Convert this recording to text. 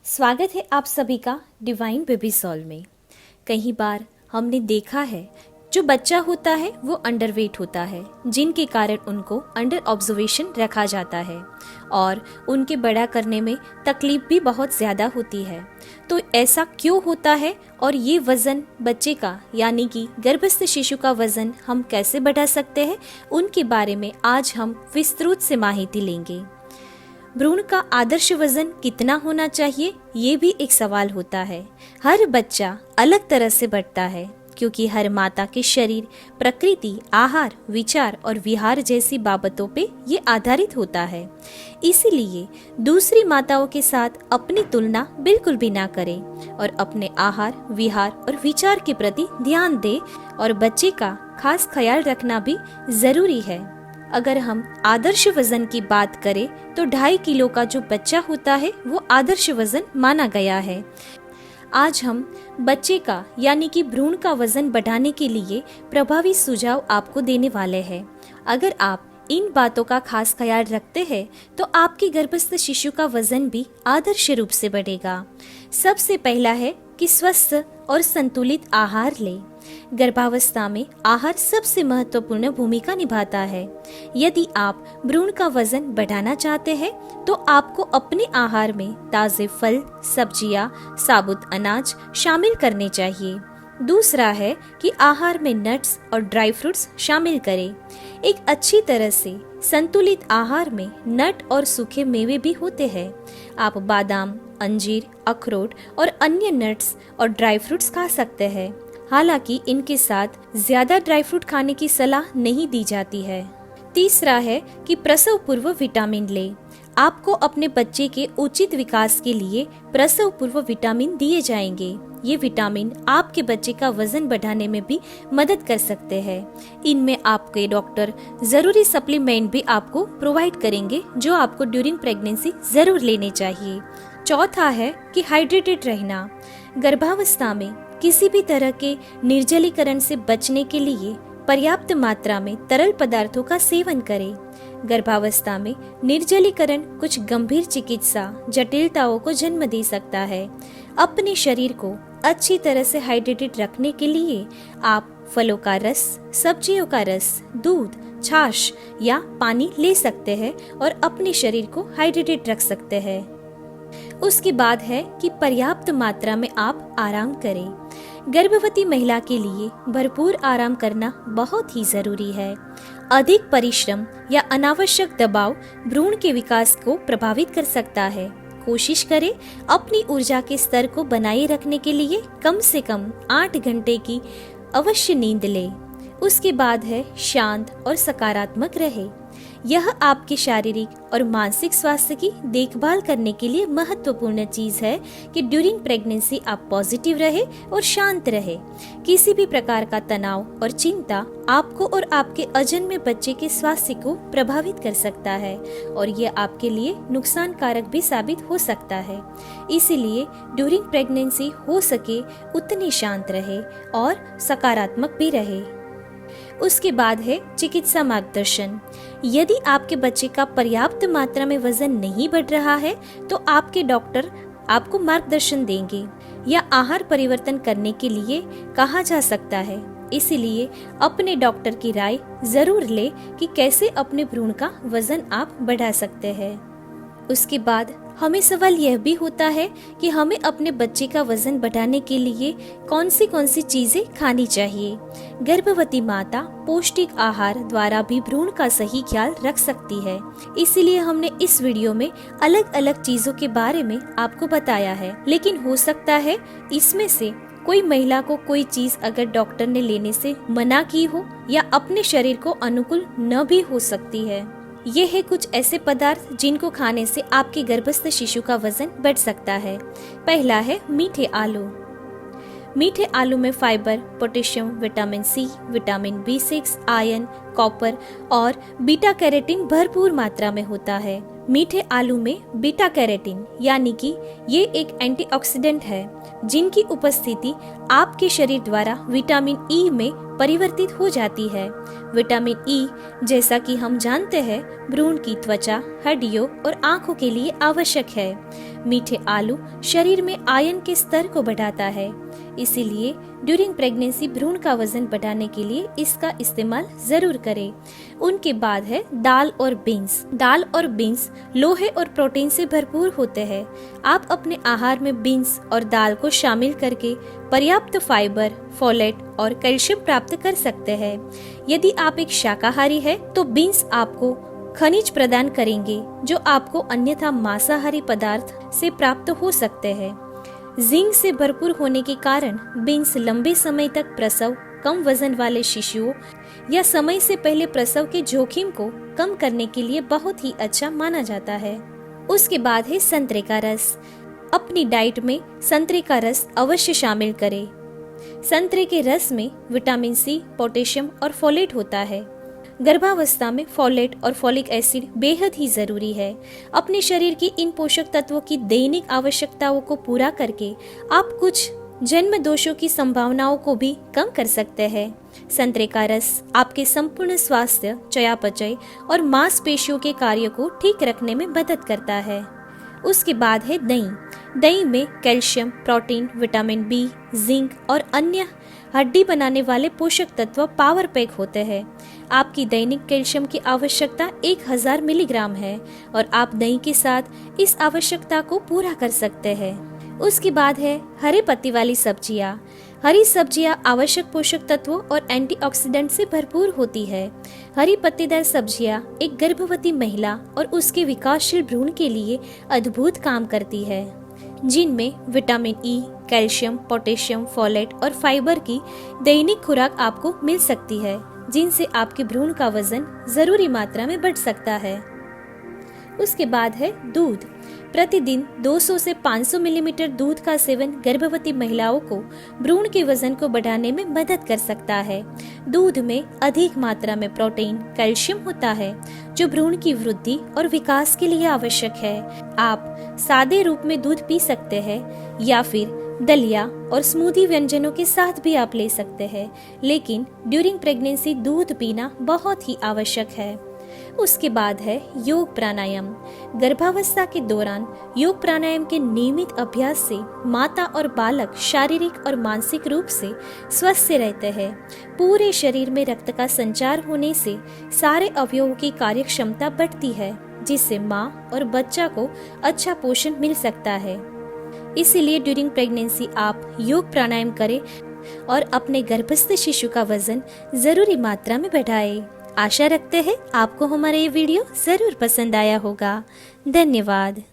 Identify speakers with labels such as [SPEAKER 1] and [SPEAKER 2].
[SPEAKER 1] स्वागत है आप सभी का डिवाइन बेबी सॉल में। कई बार हमने देखा है जो बच्चा होता है वो अंडरवेट होता है, जिनके कारण उनको अंडर ऑब्जर्वेशन रखा जाता है और उनके बड़ा करने में तकलीफ भी बहुत ज़्यादा होती है। तो ऐसा क्यों होता है और ये वज़न बच्चे का यानी कि गर्भस्थ शिशु का वज़न हम कैसे बढ़ा सकते हैं, उनके बारे में आज हम विस्तृत से माहिती लेंगे। भ्रूण का आदर्श वजन कितना होना चाहिए, ये भी एक सवाल होता है। हर बच्चा अलग तरह से बढ़ता है क्योंकि हर माता के शरीर, प्रकृति, आहार, विचार और विहार जैसी बाबतों पे ये आधारित होता है। इसीलिए दूसरी माताओं के साथ अपनी तुलना बिल्कुल भी ना करें और अपने आहार, विहार और विचार के प्रति ध्यान दें और बच्चे का खास ख्याल रखना भी जरूरी है। अगर हम आदर्श वजन की बात करें तो 2.5 किलो का जो बच्चा होता है वो आदर्श वजन माना गया है। आज हम बच्चे का यानी कि भ्रूण का वजन बढ़ाने के लिए प्रभावी सुझाव आपको देने वाले हैं। अगर आप इन बातों का खास ख्याल रखते हैं तो आपके गर्भस्थ शिशु का वजन भी आदर्श रूप से बढ़ेगा। सबसे पहला है कि स्वस्थ और संतुलित आहार लें। गर्भावस्था में आहार सबसे महत्वपूर्ण भूमिका निभाता है। यदि आप भ्रूण का वजन बढ़ाना चाहते हैं तो आपको अपने आहार में ताजे फल, सब्जियां, साबुत अनाज शामिल करने चाहिए। दूसरा है कि आहार में नट्स और ड्राई फ्रूट्स शामिल करें। एक अच्छी तरह से संतुलित आहार में नट और सूखे मेवे भी होते हैं। आप बादाम, अंजीर, अखरोट और अन्य नट्स और ड्राई फ्रूट्स खा सकते हैं। हालांकि इनके साथ ज्यादा ड्राई फ्रूट खाने की सलाह नहीं दी जाती है। तीसरा है कि प्रसव पूर्व विटामिन लें। आपको अपने बच्चे के उचित विकास के लिए प्रसव पूर्व विटामिन दिए जाएंगे। ये विटामिन आपके बच्चे का वजन बढ़ाने में भी मदद कर सकते हैं। इनमें आपके डॉक्टर जरूरी सप्लीमेंट भी आपको प्रोवाइड करेंगे जो आपको ड्यूरिंग प्रेगनेंसी जरूर लेने चाहिए। चौथा है कि हाइड्रेटेड रहना। गर्भावस्था में किसी भी तरह के निर्जलीकरण से बचने के लिए पर्याप्त मात्रा में तरल पदार्थों का सेवन करें। गर्भावस्था में निर्जलीकरण कुछ गंभीर चिकित्सा जटिलताओं को जन्म दे सकता है। अपने शरीर को अच्छी तरह से हाइड्रेटेड रखने के लिए आप फलों का रस, सब्जियों का रस, दूध, छाछ या पानी ले सकते हैं और अपने शरीर को हाइड्रेटेड रख सकते हैं। उसके बाद है कि पर्याप्त मात्रा में आप आराम करें। गर्भवती महिला के लिए भरपूर आराम करना बहुत ही जरूरी है। अधिक परिश्रम या अनावश्यक दबाव भ्रूण के विकास को प्रभावित कर सकता है। कोशिश करें अपनी ऊर्जा के स्तर को बनाए रखने के लिए कम से कम 8 घंटे की अवश्य नींद लें। उसके बाद है शांत और सकारात्मक रहे। यह आपके शारीरिक और मानसिक स्वास्थ्य की देखभाल करने के लिए महत्वपूर्ण चीज है कि ड्यूरिंग प्रेगनेंसी आप पॉजिटिव रहे और शांत रहे। किसी भी प्रकार का तनाव और चिंता आपको और आपके अजन्मे बच्चे के स्वास्थ्य को प्रभावित कर सकता है और यह आपके लिए नुकसान कारक भी साबित हो सकता है। इसीलिए ड्यूरिंग प्रेगनेंसी हो सके उतनी शांत रहे और सकारात्मक भी रहे। उसके बाद है चिकित्सा मार्गदर्शन। यदि आपके बच्चे का पर्याप्त मात्रा में वजन नहीं बढ़ रहा है तो आपके डॉक्टर आपको मार्गदर्शन देंगे या आहार परिवर्तन करने के लिए कहा जा सकता है। इसीलिए अपने डॉक्टर की राय जरूर ले कि कैसे अपने भ्रूण का वजन आप बढ़ा सकते हैं। उसके बाद हमें सवाल यह भी होता है कि हमें अपने बच्चे का वजन बढ़ाने के लिए कौन सी चीजें खानी चाहिए। गर्भवती माता पौष्टिक आहार द्वारा भी भ्रूण का सही ख्याल रख सकती है। इसीलिए हमने इस वीडियो में अलग अलग चीजों के बारे में आपको बताया है, लेकिन हो सकता है इसमें से कोई महिला को कोई चीज अगर डॉक्टर ने लेने से मना की हो या अपने शरीर को अनुकूल न भी हो सकती है। ये है कुछ ऐसे पदार्थ जिनको खाने से आपके गर्भस्थ शिशु का वजन बढ़ सकता है। पहला है मीठे आलू। मीठे आलू में fibre, potassium, vitamin C, vitamin B6, iron, copper और बीटा कैरोटीन भरपूर मात्रा में होता है। मीठे आलू में बीटा कैरोटीन यानी कि ये एक एंटीऑक्सीडेंट है जिनकी उपस्थिति आपके शरीर द्वारा विटामिन ई में परिवर्तित हो जाती है। विटामिन ई, जैसा कि हम जानते हैं, भ्रूण की त्वचा, हड्डियों और आंखों के लिए आवश्यक है। मीठे आलू शरीर में आयरन के स्तर को बढ़ाता है, इसीलिए ड्यूरिंग प्रेगनेंसी भ्रूण का वजन बढ़ाने के लिए इसका इस्तेमाल जरूर करें। उनके बाद है दाल और बीन्स। दाल और बीन्स लोहे और प्रोटीन से भरपूर होते हैं। आप अपने आहार में बीन्स और दाल को शामिल करके पर्याप्त फाइबर, फोलेट और कैल्शियम प्राप्त कर सकते हैं। यदि आप एक शाकाहारी है तो बीन्स आपको खनिज प्रदान करेंगे जो आपको अन्यथा मांसाहारी पदार्थ से प्राप्त हो सकते हैं। जिंक से भरपूर होने के कारण बीन्स लंबे समय तक प्रसव, कम वजन वाले शिशुओं या समय से पहले प्रसव के जोखिम को कम करने के लिए बहुत ही अच्छा माना जाता है। उसके बाद है संतरे का रस। अपनी डाइट में संतरे का रस अवश्य शामिल करें। संतरे के रस में विटामिन सी, पोटेशियम और फोलेट होता है। गर्भावस्था में फोलेट और फोलिक एसिड बेहद ही जरूरी है। अपने शरीर की इन पोषक तत्वों की दैनिक आवश्यकताओं को पूरा करके आप कुछ जन्म दोषों की संभावनाओं को भी कम कर सकते हैं। संतरे का रस आपके संपूर्ण स्वास्थ्य, चयापचय और मांसपेशियों के कार्य को ठीक रखने में मदद करता है। उसके बाद है दही। दही में calcium, protein, vitamin B, zinc और अन्य हड्डी बनाने वाले पोषक तत्व पावर पैक होते हैं। आपकी दैनिक कैल्शियम की आवश्यकता 1000 मिलीग्राम है और आप दही के साथ इस आवश्यकता को पूरा कर सकते हैं। उसके बाद है हरे पत्ती वाली सब्जियां। हरी सब्जियां आवश्यक पोषक तत्वों और एंटीऑक्सीडेंट से भरपूर होती है। हरी पत्तेदार सब्जियां एक गर्भवती महिला और उसके विकासशील भ्रूण के लिए अद्भुत काम करती है, जिनमें vitamin E, calcium, potassium, folate और फाइबर की दैनिक खुराक आपको मिल सकती है, जिनसे आपके भ्रूण का वजन जरूरी मात्रा में बढ़ सकता है। उसके बाद है दूध। प्रतिदिन 200 से 500 मिलीलीटर दूध का सेवन गर्भवती महिलाओं को भ्रूण के वजन को बढ़ाने में मदद कर सकता है। दूध में अधिक मात्रा में प्रोटीन, कैल्शियम होता है, जो भ्रूण की वृद्धि और विकास के लिए आवश्यक है। आप सादे रूप में दूध पी सकते हैं या फिर दलिया और स्मूदी व्यंजनों के साथ भी आप ले सकते हैं, लेकिन ड्यूरिंग प्रेगनेंसी दूध पीना बहुत ही आवश्यक है। उसके बाद है योग प्राणायाम। गर्भावस्था के दौरान योग प्राणायाम के नियमित अभ्यास से माता और बालक शारीरिक और मानसिक रूप से स्वस्थ रहते हैं। पूरे शरीर में रक्त का संचार होने से सारे अवयवों की कार्य क्षमता बढ़ती है, जिससे माँ और बच्चा को अच्छा पोषण मिल सकता है। इसीलिए ड्यूरिंग प्रेगनेंसी आप योग प्राणायाम करें और अपने गर्भस्थ शिशु का वजन जरूरी मात्रा में बढ़ाएं। आशा रखते हैं आपको हमारा ये वीडियो जरूर पसंद आया होगा। धन्यवाद।